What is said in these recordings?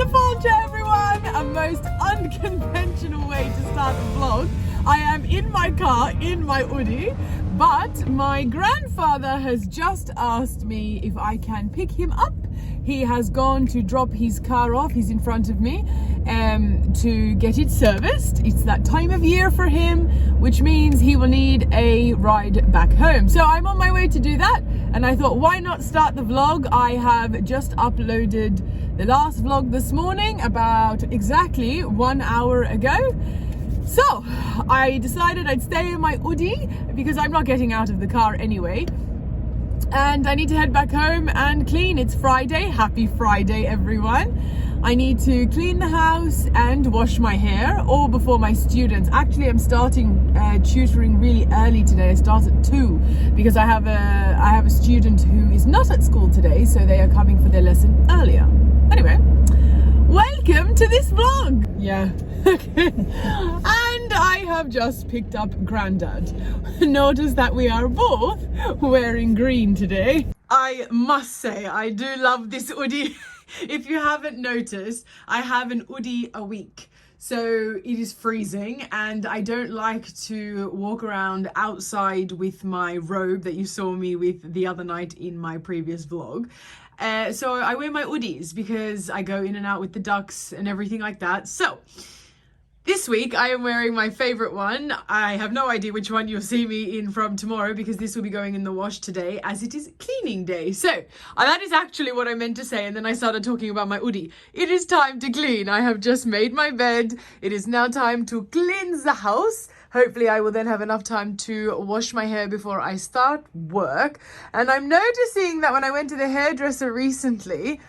Apologia, everyone! A most unconventional way to start the vlog. I am in my car, in my Audi, but my grandfather has just asked me if I can pick him up. He has gone to drop his car off, he's in front of me, to get it serviced. It's that time of year for him, which means he will need a ride back home. So I'm on my way to do that, and I thought, why not start the vlog? I have just uploaded the last vlog this morning, about exactly 1 hour ago. So I decided I'd stay in my Audi because I'm not getting out of the car anyway. And I need to head back home and clean. It's Friday. Happy Friday, everyone. I need to clean the house and wash my hair, all before my students. Actually, I'm starting tutoring really early today. I start at 2 because I have a student who is not at school today, so they are coming for their lesson earlier. Anyway, welcome to this vlog. Yeah. And I have just picked up Grandad. Notice that we are both wearing green today. I must say, I do love this hoodie. If you haven't noticed, I have an hoodie a week. So it is freezing and I don't like to walk around outside with my robe that you saw me with the other night in my previous vlog. So I wear my hoodies because I go in and out with the ducks and everything like that. So this week I am wearing my favorite one. I have no idea which one you'll see me in from tomorrow because this will be going in the wash today as it is cleaning day. So that is actually what I meant to say, and then I started talking about my hoodie. It is time to clean. I have just made my bed. It is now time to cleanse the house. Hopefully I will then have enough time to wash my hair before I start work. And I'm noticing that when I went to the hairdresser recently,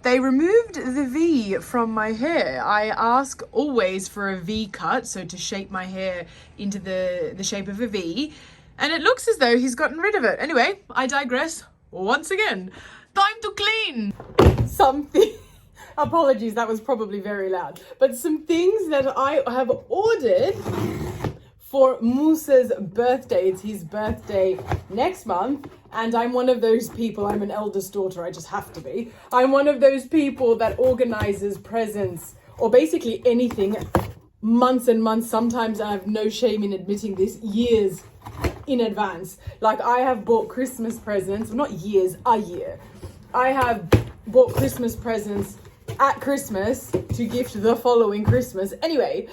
they removed the V from my hair. I ask always for a V cut, so to shape my hair into the shape of a V. And it looks as though he's gotten rid of it. Anyway, I digress once again. Time to clean. Something. Apologies, that was probably very loud. But some things that I have ordered for Musa's birthday. It's his birthday next month. And I'm one of those people, I'm an eldest daughter, I just have to be. I'm one of those people that organizes presents, or basically anything, months and months, sometimes I have no shame in admitting this, years in advance. Like I have bought Christmas presents, not years, a year. I have bought Christmas presents at Christmas to gift the following Christmas. Anyway,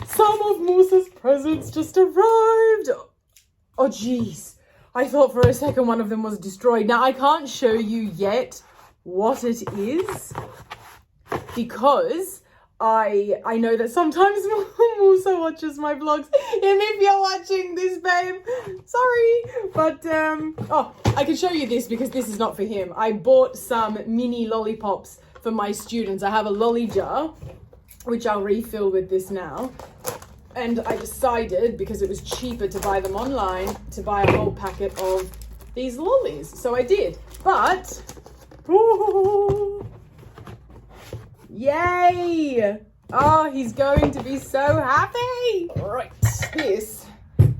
some of Musa's presents just arrived. Oh geez. I thought for a second one of them was destroyed. Now, I can't show you yet what it is because I know that sometimes Musa watches my vlogs. And if you're watching this, babe, sorry. But, oh, I can show you this because this is not for him. I bought some mini lollipops for my students. I have a lolly jar, which I'll refill with this now. And I decided, because it was cheaper to buy them online, to buy a whole packet of these lollies. So I did. But, ooh, yay! Oh, he's going to be so happy. Right, this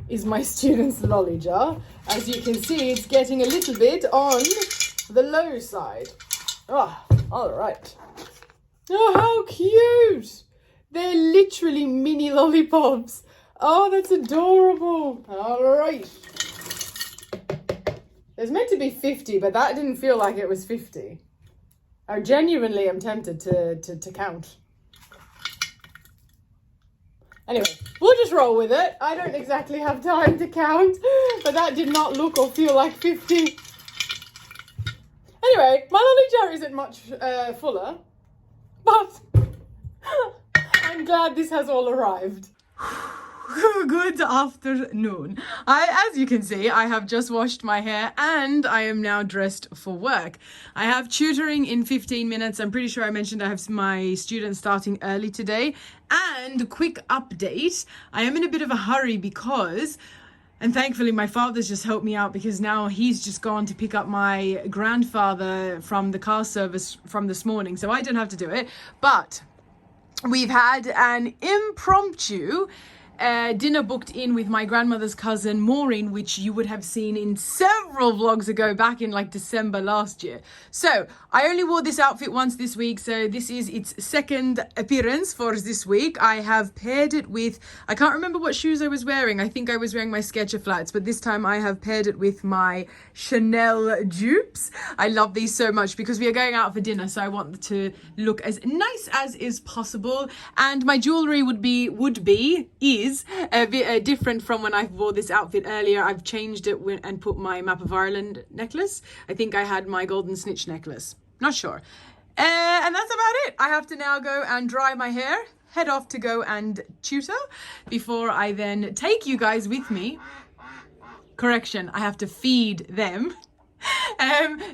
is my student's lolly jar. As you can see, it's getting a little bit on the low side. Oh, all right. Oh, how cute! They're literally mini lollipops. Oh, that's adorable. All right. There's meant to be 50, but that didn't feel like it was 50. I genuinely am tempted to count. Anyway, we'll just roll with it. I don't exactly have time to count, but that did not look or feel like 50. Anyway, my lolly jar isn't much fuller, but I'm glad this has all arrived. Good afternoon. As you can see, I have just washed my hair and I am now dressed for work. I have tutoring in 15 minutes. I'm pretty sure I mentioned I have my students starting early today. And quick update, I am in a bit of a hurry because, and thankfully my father's just helped me out because now he's just gone to pick up my grandfather from the car service from this morning. So I don't have to do it, but we've had an impromptu dinner booked in with my grandmother's cousin Maureen, which you would have seen in several vlogs ago back in like December last year. So I only wore this outfit once this week, so this is its second appearance for this week. I have paired it with, I can't remember what shoes I was wearing. I think I was wearing my Skechers flats, but this time I have paired it with my Chanel dupes. I love these so much because we are going out for dinner, so I want to look as nice as is possible. And my jewelry is a bit different from when I wore this outfit earlier. I've changed it and put my Map of Ireland necklace. I think I had my golden snitch necklace, not sure. And that's about it. I have to now go and dry my hair, head off to go and tutor before I then take you guys with me. Correction, I have to feed them.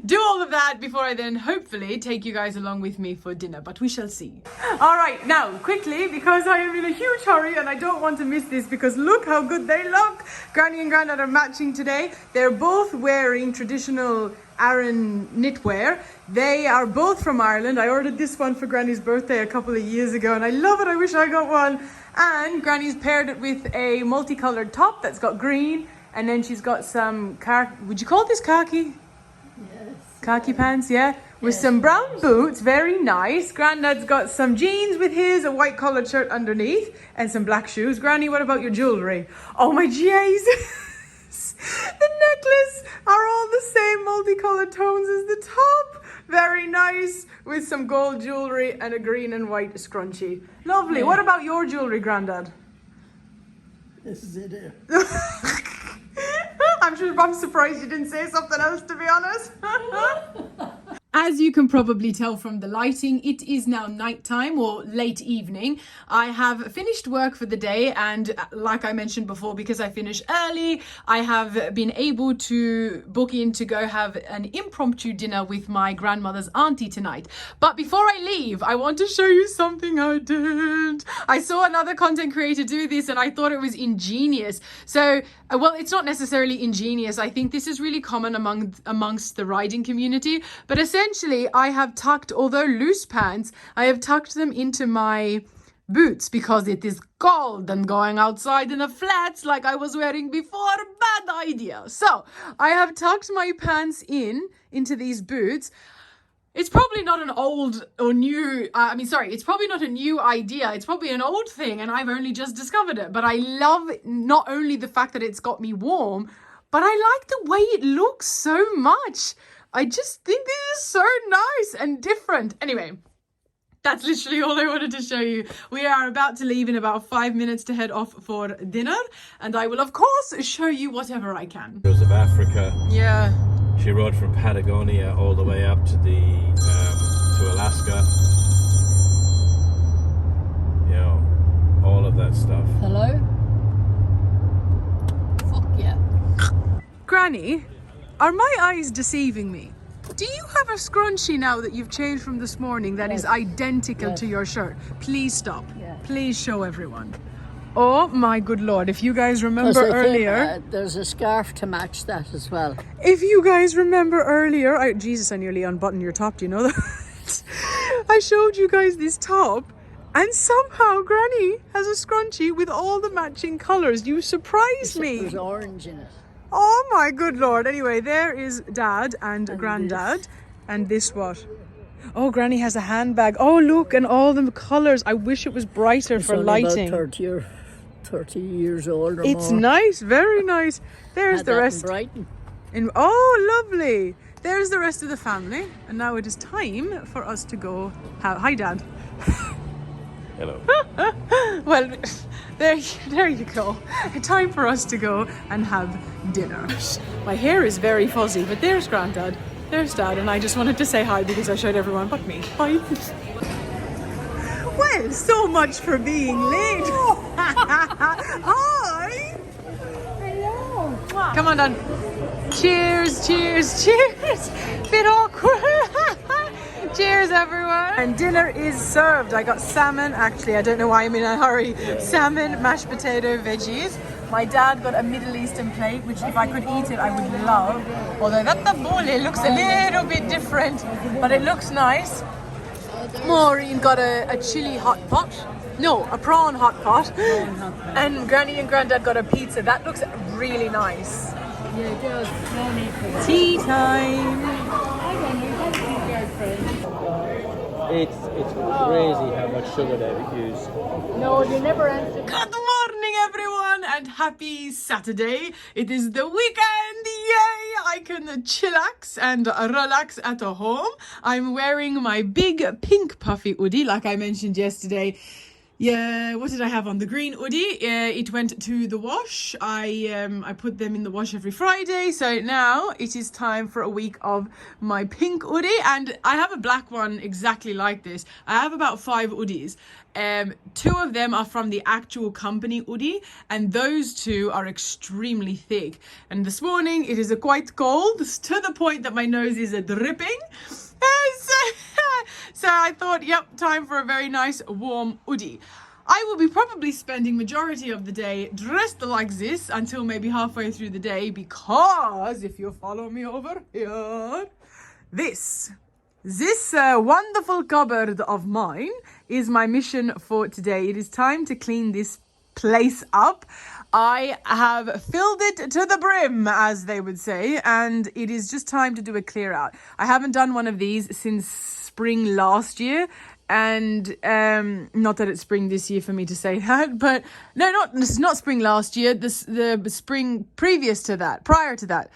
Do all of that before I then hopefully take you guys along with me for dinner, but we shall see. All right, now quickly, because I am in a huge hurry and I don't want to miss this, because look how good they look. Granny and Grandad are matching today. They're both wearing traditional Aran knitwear. They are both from Ireland. I ordered this one for Granny's birthday a couple of years ago and I love it. I wish I got one. And Granny's paired it with a multicolored top that's got green, and then she's got some would you call this khaki? Yes. Khaki pants, yeah? With some brown boots, very nice. Grandad's got some jeans with his, a white collared shirt underneath, and some black shoes. Granny, what about your jewelry? Oh my Jesus! The necklace are all the same multicolored tones as the top. Very nice, with some gold jewelry and a green and white scrunchie. Lovely. Yeah. What about your jewelry, Grandad? This is it here. I'm surprised you didn't say something else, to be honest. As you can probably tell from the lighting, it is now nighttime or late evening. I have finished work for the day, and like I mentioned before, because I finished early, I have been able to book in to go have an impromptu dinner with my grandmother's auntie tonight. But before I leave, I want to show you something I did. I saw another content creator do this and I thought it was ingenious. So, well, it's not necessarily ingenious. I think this is really common amongst the riding community, but essentially I have tucked, although loose pants, I have tucked them into my boots because it is cold, and going outside in the flats like I was wearing before, bad idea. So I have tucked my pants into these boots. It's probably not an old or new, it's probably not a new idea. It's probably an old thing and I've only just discovered it. But I love not only the fact that it's got me warm, but I like the way it looks so much. I just think this is so nice and different. Anyway, that's literally all I wanted to show you. We are about to leave in about 5 minutes to head off for dinner. And I will, of course, show you whatever I can. Of Africa. Yeah. She rode from Patagonia all the way up to to Alaska. You know, all of that stuff. Hello? Fuck yeah. Granny, are my eyes deceiving me? Do you have a scrunchie now that you've changed from this morning that is identical to your shirt? Please stop. Yeah. Please show everyone. Oh my good Lord, if you guys remember earlier... there's a scarf to match that as well. If you guys remember earlier... Jesus, I nearly unbuttoned your top, do you know that? I showed you guys this top and somehow Granny has a scrunchie with all the matching colours. You surprised me. There's orange in it. Oh my good Lord. Anyway, there is Dad and Grandad. And this what? Oh, Granny has a handbag. Oh, look, and all the colours. I wish it was brighter for lighting. About 30 years old or it's more. Nice, very nice. There's Had the that rest. in Brighton. Oh, lovely. There's the rest of the family. And now it is time for us to go. Hi, Dad. Hello. Well, there you go. Time for us to go and have dinner. My hair is very fuzzy, but there's Grandad, there's Dad, and I just wanted to say hi because I showed everyone but me. Bye. Well, so much for being late. Hi. Hello. Come on, Dad. Cheers, cheers, cheers. Bit awkward. Cheers, everyone. And dinner is served. I got salmon. Actually, I don't know why I'm in a hurry. Salmon, mashed potato, veggies. My dad got a Middle Eastern plate, which if I could eat it, I would love. Although that tabbouleh looks a little bit different, but it looks nice. Maureen got a chili hot pot. No, a prawn hot pot. And Granny and Granddad got a pizza. That looks really nice. Yeah, it does. No need for that. Tea time. I don't know. How do you go, friend? It's crazy how much sugar they use. No, you never answered. Good morning, everyone, and happy Saturday. It is the weekend. Yay! I can chillax and relax at home. I'm wearing my big pink puffy hoodie, like I mentioned yesterday. Yeah, what did I have on? The green hoodie. It went to the wash. I put them in the wash every Friday. So now it is time for a week of my pink hoodie. And I have a black one exactly like this. I have about 5 hoodies. 2 of them are from the actual company hoodie. And those 2 are extremely thick. And this morning it is quite cold to the point that my nose is dripping. So I thought, yep, time for a very nice warm hoodie. I will be probably spending majority of the day dressed like this until maybe halfway through the day, because if you follow me over here, this wonderful cupboard of mine is my mission for today. It is time to clean this place up. I have filled it to the brim, as they would say, and it is just time to do a clear out. I haven't done one of these since spring last year, and not that it's spring this year for me to say that, but no, it's not spring last year, the spring prior to that,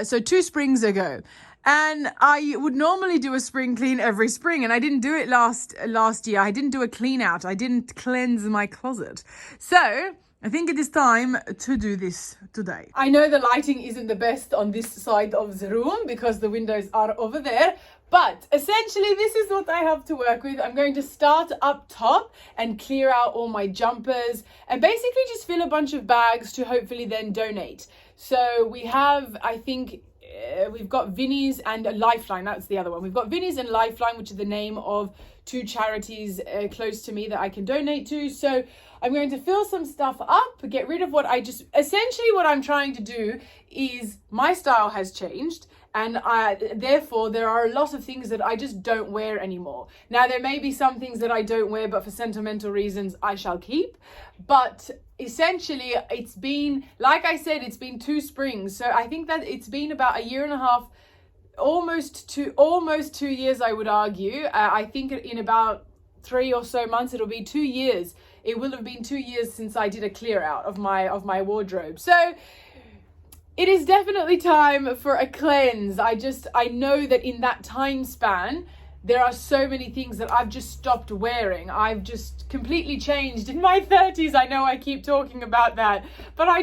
so 2 springs ago. And I would normally do a spring clean every spring, and I didn't do it last year. I didn't do a clean out. I didn't cleanse my closet. So I think it is time to do this today. I know the lighting isn't the best on this side of the room because the windows are over there, but essentially this is what I have to work with. I'm going to start up top and clear out all my jumpers and basically just fill a bunch of bags to hopefully then donate. So we have, I think, we've got Vinnie's and Lifeline. That's the other one. We've got Vinnie's and Lifeline, which is the name of 2 charities close to me that I can donate to. So I'm going to fill some stuff up, get rid of essentially what I'm trying to do is my style has changed, and therefore there are a lot of things that I just don't wear anymore. Now there may be some things that I don't wear, but for sentimental reasons I shall keep. But essentially it's been, like I said, it's been 2 springs. So I think that it's been about a year and a half, almost 2 years, I would argue. I think in about 3 or so months, it'll be 2 years. It will have been 2 years since I did a clear out of my wardrobe. So it is definitely time for a cleanse. I know that in that time span, there are so many things that I've just stopped wearing. I've just completely changed in my 30s. I know I keep talking about that, but I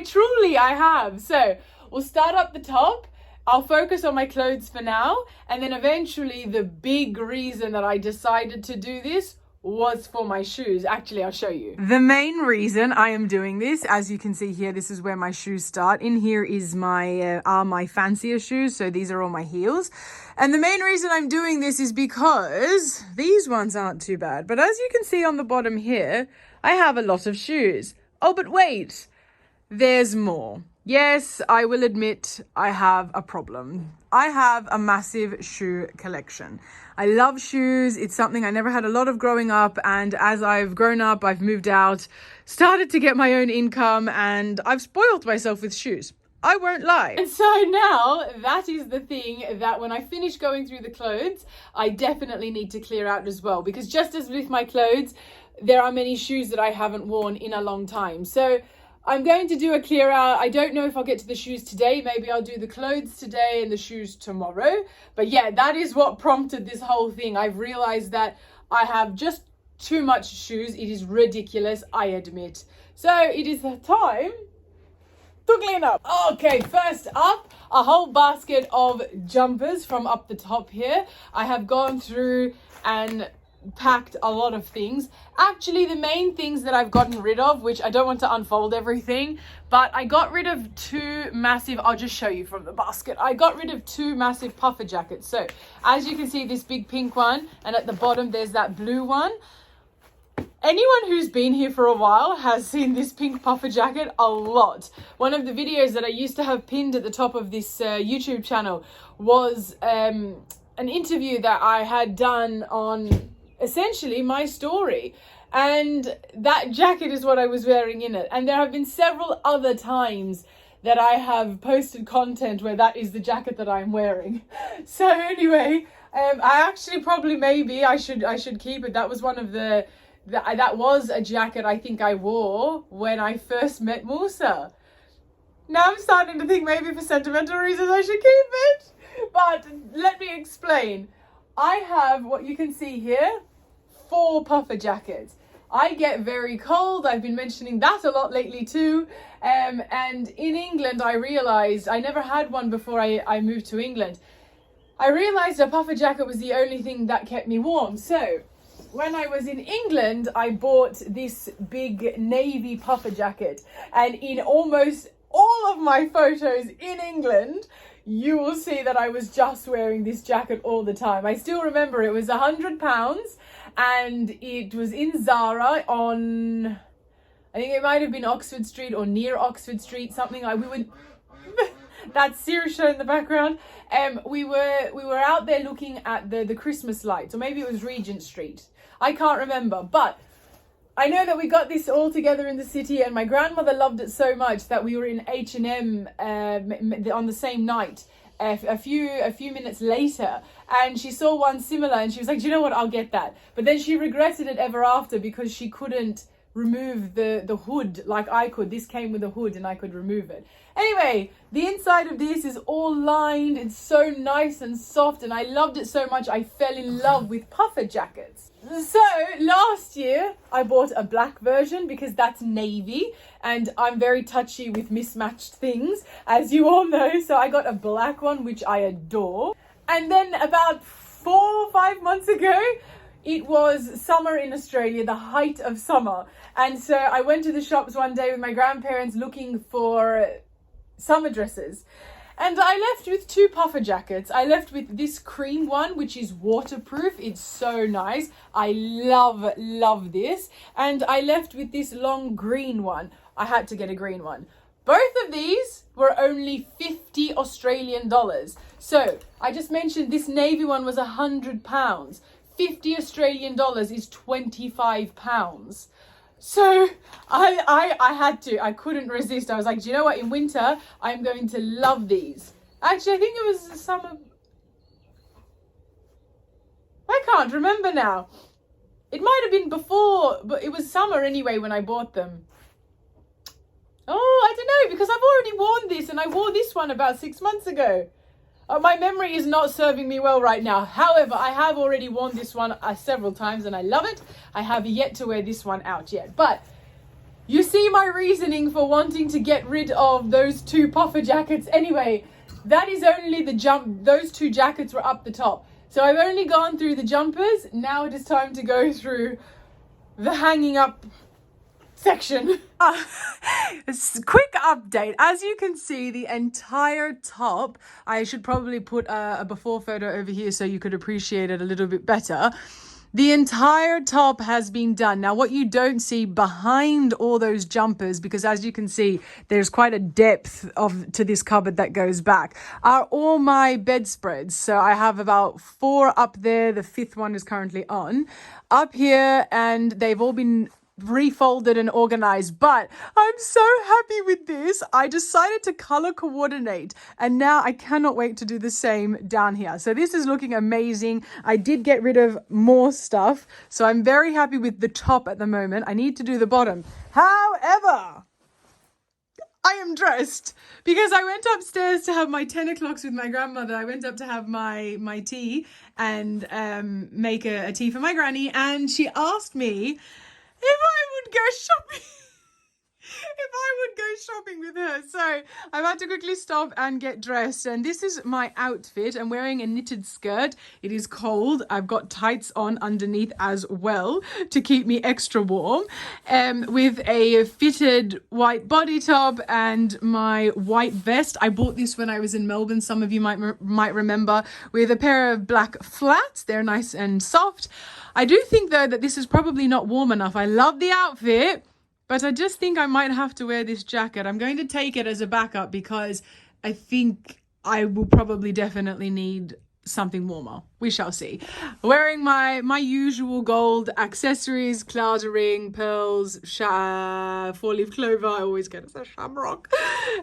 have. So we'll start up the top. I'll focus on my clothes for now. And then eventually the big reason that I decided to do this was for my shoes. Actually, I'll show you. The main reason I am doing this, as you can see here, this is where my shoes start. In here is my fancier shoes. So these are all my heels. And the main reason I'm doing this is because these ones aren't too bad. But as you can see on the bottom here, I have a lot of shoes. Oh, but wait, there's more. Yes, I will admit I have a problem. I have a massive shoe collection. I love shoes. It's something I never had a lot of growing up. And as I've grown up, I've moved out, started to get my own income, and I've spoiled myself with shoes. I won't lie. And so now that is the thing that when I finish going through the clothes, I definitely need to clear out as well. Because just as with my clothes, there are many shoes that I haven't worn in a long time. So I'm going to do a clear out. I don't know if I'll get to the shoes today. Maybe I'll do the clothes today and the shoes tomorrow. But yeah, that is what prompted this whole thing. I've realized that I have just too much shoes. It is ridiculous, I admit. So it is time to clean up. Okay, first up, a whole basket of jumpers from up the top here. I have gone through and packed a lot of things. Actually, the main things that I've gotten rid of, which I don't want to unfold everything, but I got rid of 2 massive, I'll just show you from the basket. I got rid of 2 massive puffer jackets. So as you can see, this big pink one, and at the bottom there's that blue one. Anyone who's been here for a while has seen this pink puffer jacket a lot. One of the videos that I used to have pinned at the top of this YouTube channel was an interview that I had done on essentially my story. And that jacket is what I was wearing in it. And there have been several other times that I have posted content where that is the jacket that I'm wearing. So anyway, I actually probably maybe I should keep it. That was one of that was a jacket I think I wore when I first met Musa. Now I'm starting to think maybe for sentimental reasons I should keep it. But let me explain. I have what you can see here, 4 puffer jackets. I get very cold. I've been mentioning that a lot lately too. And in England, I realized I never had one before I moved to England. I realized a puffer jacket was the only thing that kept me warm. So when I was in England, I bought this big navy puffer jacket. And in almost all of my photos in England, you will see that I was just wearing this jacket all the time. I still remember it was £100 and it was in Zara on, I think it might have been Oxford Street or near Oxford Street, something like we would. That Siri show in the background. We were out there looking at the Christmas lights, or maybe it was Regent Street. I can't remember, but I know that we got this all together in the city, and my grandmother loved it so much that we were in H&M on the same night. A few minutes later, and she saw one similar, and she was like, "Do you know what? I'll get that." But then she regretted it ever after because she couldn't remove the hood like I could. This came with a hood, and I could remove it. Anyway, the inside of this is all lined. It's so nice and soft, and I loved it so much I fell in love with puffer jackets. So last year I bought a black version because that's navy and I'm very touchy with mismatched things, as you all know. So I got a black one, which I adore. And then about 4 or 5 months ago, it was summer in Australia, the height of summer. And so I went to the shops one day with my grandparents looking for summer dresses. And I left with 2 puffer jackets. I left with this cream one, which is waterproof. It's so nice. I love this. And I left with this long green one. I had to get a green one. Both of these were only 50 Australian dollars. So I just mentioned this navy one was £100. 50 Australian dollars is £25. So I had to, I couldn't resist. I was like, do you know what? In winter, I'm going to love these. Actually, I think it was the summer. I can't remember now. It might have been before, but it was summer anyway when I bought them. Oh, I don't know, because I've already worn this and I wore this one about 6 months ago. My memory is not serving me well right now. However, I have already worn this one several times and I love it. I have yet to wear this one out yet. But you see my reasoning for wanting to get rid of those 2 puffer jackets. Anyway, that is only the jump. Those 2 jackets were up the top. So I've only gone through the jumpers. Now it is time to go through the hanging up section. Quick update. As you can see, the entire top, I should probably put a before photo over here so you could appreciate it a little bit better. The entire top has been done. Now, what you don't see behind all those jumpers, because as you can see, there's quite a depth to this cupboard that goes back, are all my bedspreads. So I have about 4 up there. The 5th one is currently on up here, and they've all been refolded and organized. But I'm so happy with this. I decided to color coordinate, and now I cannot wait to do the same down here. So this is looking amazing. I did get rid of more stuff, so I'm very happy with the top at the moment. I need to do the bottom. However, I am dressed because I went upstairs to have my 10 o'clocks with my grandmother. I went up to have my tea and make a tea for my granny, and she asked me if I would go shopping. If I would go shopping with her. So I've had to quickly stop and get dressed. And this is my outfit. I'm wearing a knitted skirt. It is cold. I've got tights on underneath as well to keep me extra warm. With a fitted white body top and my white vest. I bought this when I was in Melbourne. Some of you might remember, with a pair of black flats. They're nice and soft. I do think though that this is probably not warm enough. I love the outfit, but I just think I might have to wear this jacket. I'm going to take it as a backup because I think I will probably definitely need something warmer. We shall see. Wearing my usual gold accessories, cluttering, pearls, 4-leaf clover. I always get a shamrock.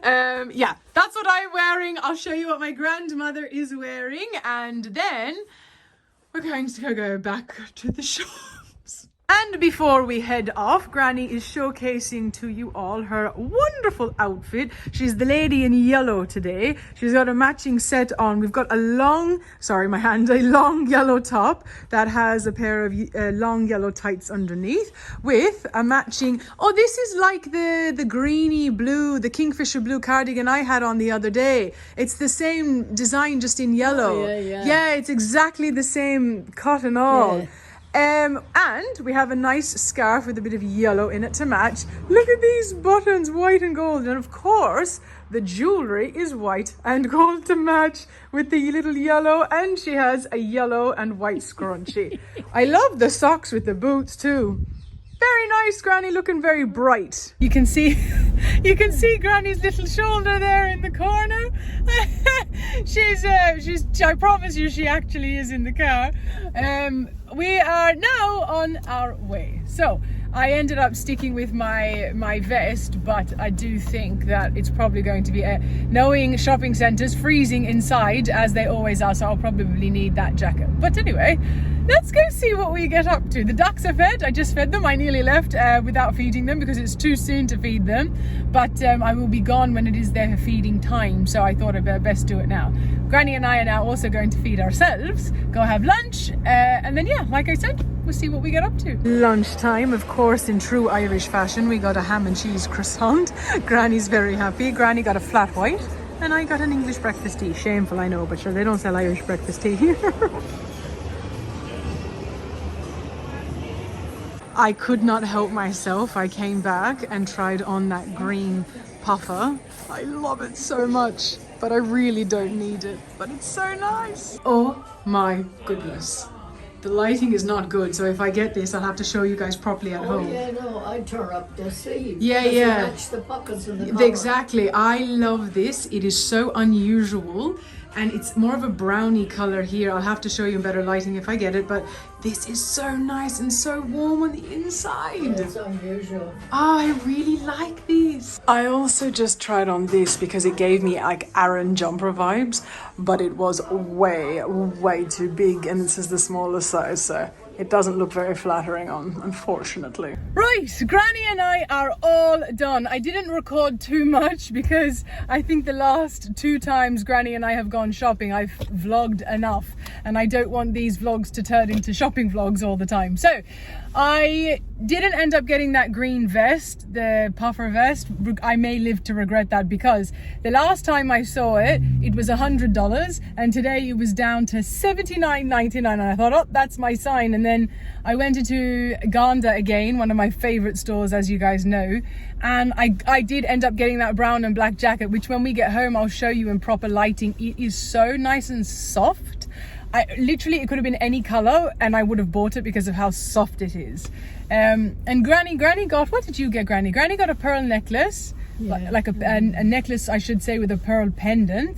Yeah, that's what I'm wearing. I'll show you what my grandmother is wearing, and then we're going to go back to the shops. And before we head off, Granny is showcasing to you all her wonderful outfit. She's the lady in yellow today. She's got a matching set on. We've got a long yellow top that has a pair of long yellow tights underneath with a matching, this is like the greeny blue, the kingfisher blue cardigan I had on the other day. It's the same design, just in yellow. Yeah, it's exactly the same cut and all. Yeah. And we have a nice scarf with a bit of yellow in it to match. Look at these buttons, white and gold. And of course, the jewelry is white and gold to match with the little yellow. And she has a yellow and white scrunchie. I love the socks with the boots too. Very nice, Granny, looking very bright. You can see Granny's little shoulder there in the corner. she's I promise you, she actually is in the car. We are now on our way. So I ended up sticking with my vest, but I do think that it's probably going to be knowing shopping centres freezing inside as they always are, so I'll probably need that jacket. But anyway, let's go see what we get up to. The ducks are fed. I just fed them. I nearly left without feeding them because it's too soon to feed them, but I will be gone when it is their feeding time, so I thought I'd best do it now. Granny and I are now also going to feed ourselves, go have lunch, and then yeah, like I said, we'll see what we get up to. Lunchtime, of course, in true Irish fashion, we got a ham and cheese croissant. Granny's very happy. Granny got a flat white and I got an English breakfast tea. Shameful, I know, but sure, they don't sell Irish breakfast tea here. I could not help myself. I came back and tried on that green puffer. I love it so much, but I really don't need it. But it's so nice. Oh my goodness. The lighting is not good, so if I get this, I'll have to show you guys properly at home. Yeah, no, I turn up the sleeve. Yeah. Match the pockets and the collar. Exactly. I love this. It is so unusual. And it's more of a brownie color here. I'll have to show you in better lighting if I get it, but this is so nice and so warm on the inside. Yeah, it's unusual. Oh, I really like these. I also just tried on this because it gave me like Aran jumper vibes, but it was way too big, and this is the smallest size, so it doesn't look very flattering on, unfortunately. Right, Granny and I are all done. I didn't record too much because I think the last 2 times Granny and I have gone shopping, I've vlogged enough, and I don't want these vlogs to turn into shopping vlogs all the time. So I didn't end up getting that green vest, the puffer vest. I may live to regret that because the last time I saw it, it was $100, and today it was down to $79.99, and I thought, oh, that's my sign. And then I went into Ganda again, one of my favorite stores, as you guys know, and I did end up getting that brown and black jacket, which when we get home I'll show you in proper lighting. It is so nice and soft. Literally, it could have been any color and I would have bought it because of how soft it is. And Granny got, what did you get, Granny? Granny got a pearl necklace, like a necklace, I should say, with a pearl pendant.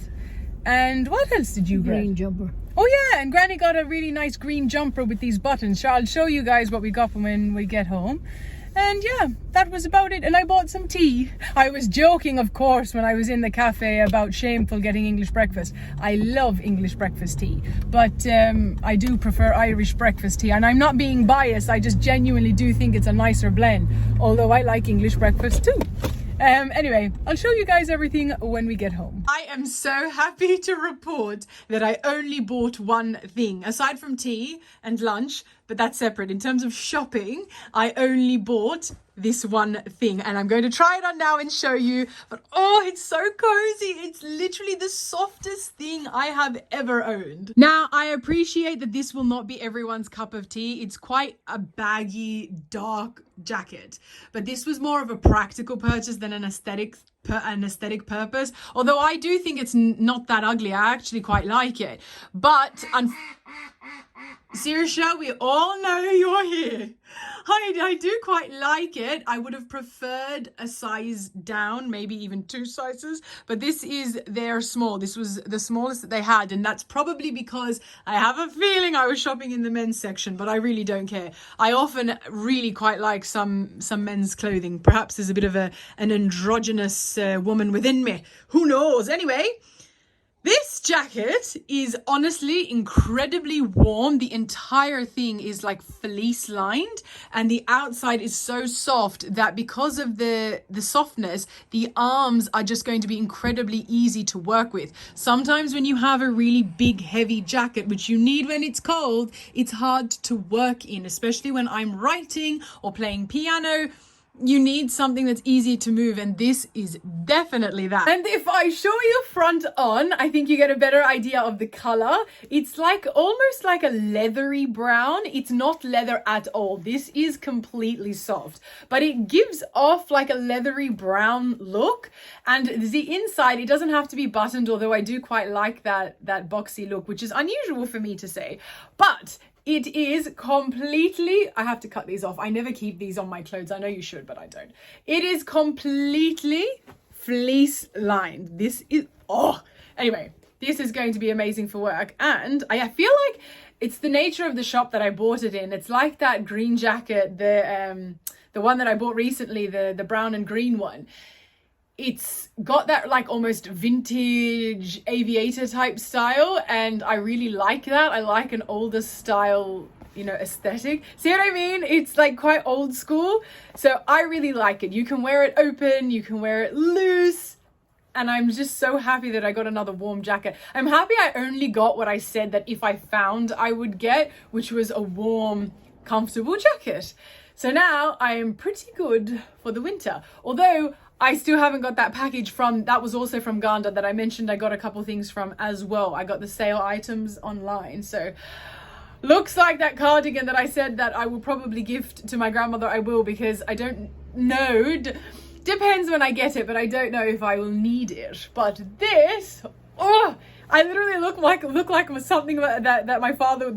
And what else did you get? Green jumper. Oh yeah, and Granny got a really nice green jumper with these buttons. So I'll show you guys what we got from when we get home. And yeah, that was about it. And I bought some tea. I was joking, of course, when I was in the cafe about shameful getting English breakfast. I love English breakfast tea, but I do prefer Irish breakfast tea. And I'm not being biased, I just genuinely do think it's a nicer blend, although I like English breakfast too. Anyway, I'll show you guys everything when we get home. I am so happy to report that I only bought one thing, aside from tea and lunch, but that's separate. In terms of shopping, I only bought this one thing, and I'm going to try it on now and show you. But oh, it's so cozy. It's literally the softest thing I have ever owned. Now, I appreciate that this will not be everyone's cup of tea. It's quite a baggy, dark jacket, but this was more of a practical purchase than an aesthetic purpose. Although I do think it's not that ugly. I actually quite like it, but Sirisha, we all know you're here. I I do quite like it. I would have preferred a size down, maybe even 2 sizes, but this is their small. This was the smallest that they had, and that's probably because I have a feeling I was shopping in the men's section, but I really don't care. I often really quite like some men's clothing. Perhaps there's a bit of an androgynous woman within me. Who knows? Anyway, this jacket is honestly incredibly warm. The entire thing is like fleece lined, and the outside is so soft that because of the softness, the arms are just going to be incredibly easy to work with. Sometimes when you have a really big, heavy jacket, which you need when it's cold, it's hard to work in, especially when I'm writing or playing piano. You need something that's easy to move, and this is definitely that. And if I show you front on, I think you get a better idea of the color. It's like almost like a leathery brown. It's not leather at all. This is completely soft, but it gives off like a leathery brown look. And the inside, it doesn't have to be buttoned, although I do quite like that boxy look, which is unusual for me to say. But it is completely, I have to cut these off. I never keep these on my clothes. I know you should, but I don't. It is completely fleece lined. This is, anyway, this is going to be amazing for work. And I feel like it's the nature of the shop that I bought it in. It's like that green jacket, the one that I bought recently, the brown and green one. It's got that like almost vintage aviator type style, and I really like that. I like an older style, aesthetic. See what I mean? It's like quite old school. So I really like it. You can wear it open, you can wear it loose, and I'm just so happy that I got another warm jacket. I'm happy I only got what I said that if I found I would get, which was a warm, comfortable jacket. So now I am pretty good for the winter. Although I still haven't got that package that was also from Ganda that I mentioned I got a couple things from as well. I got the sale items online. So looks like that cardigan that I said that I will probably gift to my grandmother, I will, because I don't know. Depends when I get it, but I don't know if I will need it. But this, I literally look like something that my father,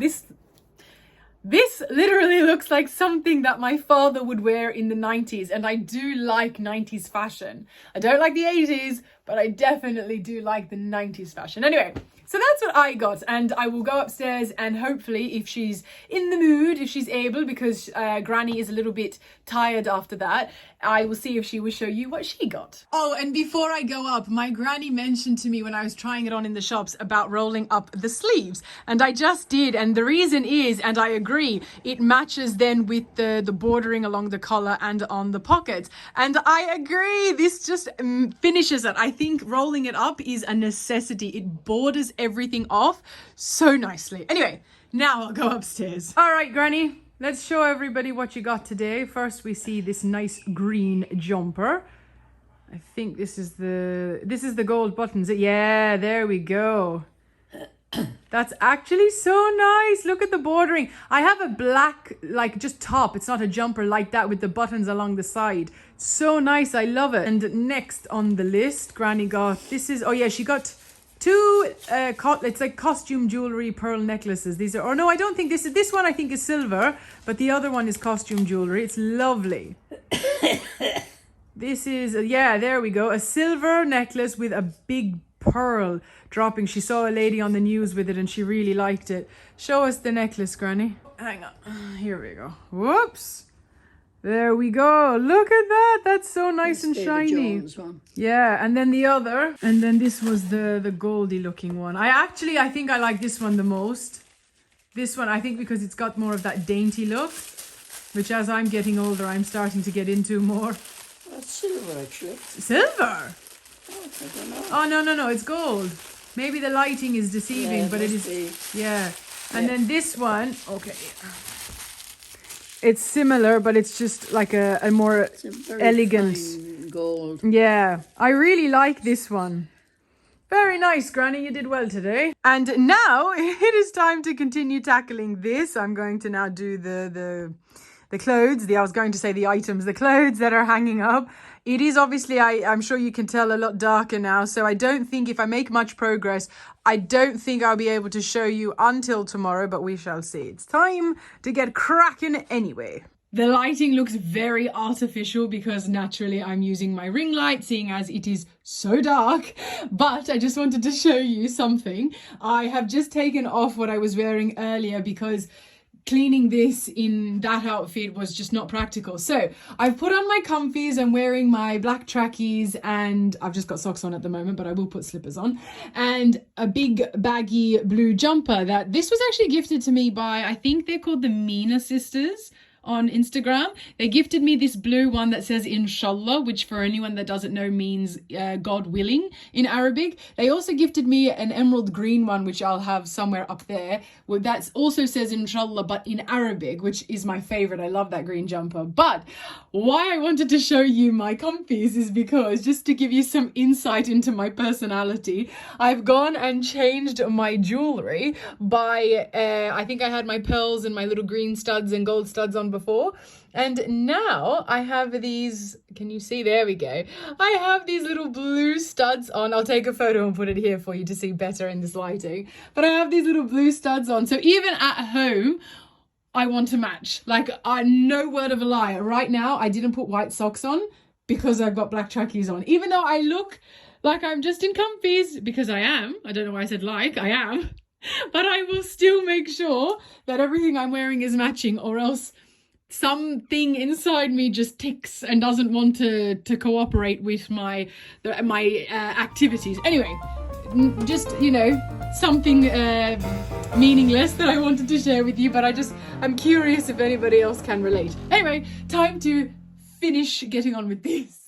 this literally looks like something that my father would wear in the 90s, and I do like 90s fashion. I don't like the 80s, but I definitely do like the 90s fashion. Anyway, so that's what I got, and I will go upstairs and hopefully, if she's in the mood, if she's able, because Granny is a little bit tired after that, I will see if she will show you what she got. Oh, and before I go up, my granny mentioned to me when I was trying it on in the shops about rolling up the sleeves, and I just did, and the reason is, and I agree, it matches then with the bordering along the collar and on the pockets, and I agree, this just finishes it. I think rolling it up is a necessity. It borders everything off so nicely. Anyway, now I'll go upstairs. All right, Granny, let's show everybody what you got today. First, we see this nice green jumper. I think this is the gold buttons. Yeah, there we go. That's actually so nice. Look at the bordering. I have a black, like, just top. It's not a jumper like that with the buttons along the side. So nice. I love it. And next on the list, Granny got, she got two, it's like costume jewelry pearl necklaces. These are, I don't think this one I think is silver, but the other one is costume jewelry. It's lovely. This is, there we go. A silver necklace with a big pearl dropping. She saw a lady on the news with it and she really liked it. Show us the necklace, Granny. Hang on. Here we go. Whoops. There we go. Look at that. That's so nice and shiny. Yeah, and then the other. And then this was the goldy looking one. I think I like this one the most. This one, I think, because it's got more of that dainty look, which as I'm getting older, I'm starting to get into more. That's silver, actually. Silver? I don't know. No, it's gold. Maybe the lighting is deceiving, but it is. Yeah. And then this one, okay. It's similar, but it's just like a more elegant gold. Yeah, I really like this one. Very nice, Granny. You did well today. And now it is time to continue tackling this. I'm going to now do the clothes. I was going to say the items, the clothes that are hanging up. It is obviously, I'm sure you can tell, a lot darker now. So I don't think, if I make much progress, I don't think I'll be able to show you until tomorrow, but we shall see. It's time to get cracking anyway. The lighting looks very artificial because naturally I'm using my ring light, seeing as it is so dark. But I just wanted to show you something. I have just taken off what I was wearing earlier because cleaning this in that outfit was just not practical. So I've put on my comfies, I'm wearing my black trackies, and I've just got socks on at the moment, but I will put slippers on, and a big baggy blue jumper that this was actually gifted to me by, I think they're called the Mina sisters on Instagram. They gifted me this blue one that says Inshallah, which for anyone that doesn't know means God willing in Arabic. They also gifted me an emerald green one, which I'll have somewhere up there, that also says Inshallah but in Arabic, which is my favorite. I love that green jumper. But why I wanted to show you my comfies is because, just to give you some insight into my personality, I've gone and changed my jewelry by I think I had my pearls and my little green studs and gold studs on before, and now I have these, can you see? There we go. I have these little blue studs on. I'll take a photo and put it here for you to see better in this lighting, but I have these little blue studs on, so even at home I want to match. Like, no word of a lie, right now I didn't put white socks on because I've got black trackies on, even though I look like I'm just in comfies, because I am. I don't know why I said like, I am. But I will still make sure that everything I'm wearing is matching, or else something inside me just ticks and doesn't want to cooperate with my activities. Anyway, just, you know, something meaningless that I wanted to share with you, but I'm curious if anybody else can relate. Anyway, time to finish getting on with this.